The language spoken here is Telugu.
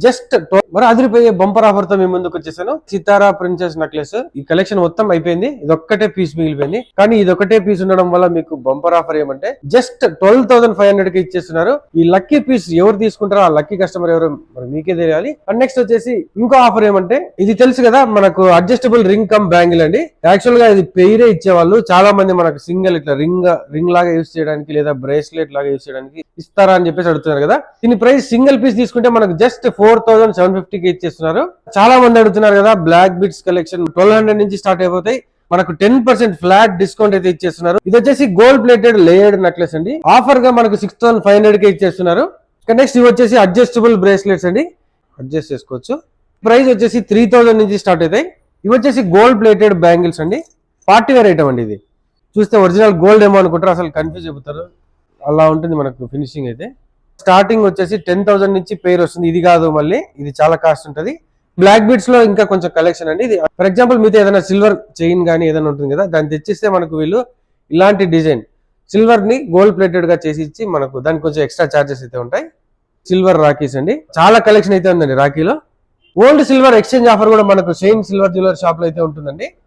జస్ట్ మరి అదిరిపోయే బంపర్ ఆఫర్ తో మీ ముందుకు వచ్చేసాను. సితారా ప్రిన్సెస్ నెక్లెస్ ఈ కలెక్షన్ మొత్తం అయిపోయింది. ఇదొక్కటే పీస్ మిగిలిపోయింది. కానీ ఇదొక్కటే పీస్ ఉండడం వల్ల మీకు బంపర్ ఆఫర్ ఏమంటే జస్ట్ 12,500 కి ఇచ్చేస్తున్నారు. ఈ లక్కీ పీస్ ఎవరు తీసుకుంటారో ఆ లక్కీ కస్టమర్ ఎవరు మరి మీకే తెలియాలి. అండ్ నెక్స్ట్ వచ్చేసి ఇంకో ఆఫర్ ఏమంటే ఇది తెలుసు కదా, మనకు అడ్జస్టబుల్ రింగ్ కమ్ బ్యాంగిల్ అండి. యాక్చువల్ గా ఇది పెయిరే ఇచ్చేవాళ్ళు. చాలా మంది మనకు సింగిల్ ఇట్లా రింగ్ లాగా యూస్ చేయడానికి లేదా బ్రేస్లెట్ లాగా యూస్ చేయడానికి ఇస్తారా అని చెప్పేసి అడుగుతున్నారు కదా. దీని ప్రైస్ సింగిల్ పీస్ తీసుకుంటే మనకు జస్ట్ 4,750 కి ఇచ్చేస్తున్నారు. చాలా మంది అడుగుతున్నారు కదా, బ్లాక్ బిట్స్ కలెక్షన్ 1200 నుంచి స్టార్ట్ అయిపోతాయి. మనకు 10% ఫ్లాట్ డిస్కౌంట్ అయితే ఇచ్చేస్తున్నారు. ఇది వచ్చేసి గోల్డ్ ప్లేటెడ్ లేయర్డ్ నెక్లెస్ అండి. ఆఫర్ గా మనకు 6,500 కి ఇచ్చేస్తున్నారు. నెక్స్ట్ ఇవి వచ్చేసి అడ్జస్టబుల్ బ్రేస్లెట్స్ అండి, అడ్జస్ట్ చేసుకోవచ్చు. ప్రైస్ వచ్చేసి 3,000 నుంచి స్టార్ట్ అవుతాయి. ఇవి వచ్చేసి గోల్డ్ ప్లేటెడ్ బ్యాంగిల్స్ అండి, పార్టీ వేర్ ఐటమ్ అండి. ఇది చూస్తే ఒరిజినల్ గోల్డ్ ఏమో అనుకుంటారు, అసలు కన్ఫ్యూజ్ అయిపోతారు. అలా ఉంటుంది మనకు ఫినిషింగ్ అయితే. స్టార్టింగ్ వచ్చేసి 10,000 నుంచి పేర్ వస్తుంది. ఇది కాదు, మళ్ళీ ఇది చాలా కాస్ట్ ఉంటుంది. బ్లాక్ బీడ్స్ లో ఇంకా కొంచెం కలెక్షన్ అండి. ఇది ఫర్ ఎగ్జాంపుల్ మీతో ఏదైనా సిల్వర్ చైన్ కానీ ఏదైనా ఉంటుంది కదా, దాన్ని తెచ్చిస్తే మనకు వీళ్ళు ఇలాంటి డిజైన్ సిల్వర్ ని గోల్డ్ ప్లేటెడ్ గా చేసి ఇచ్చి మనకు దానికి కొంచెం ఎక్స్ట్రా చార్జెస్ అయితే ఉంటాయి. సిల్వర్ రాకీస్ అండి, చాలా కలెక్షన్ అయితే ఉందండి రాఖీలో. ఓల్డ్ సిల్వర్ ఎక్స్చేంజ్ ఆఫర్ కూడా మనకు షైన్ సిల్వర్ జ్యువెలర్ షాప్ లో అయితే ఉంటుందండి.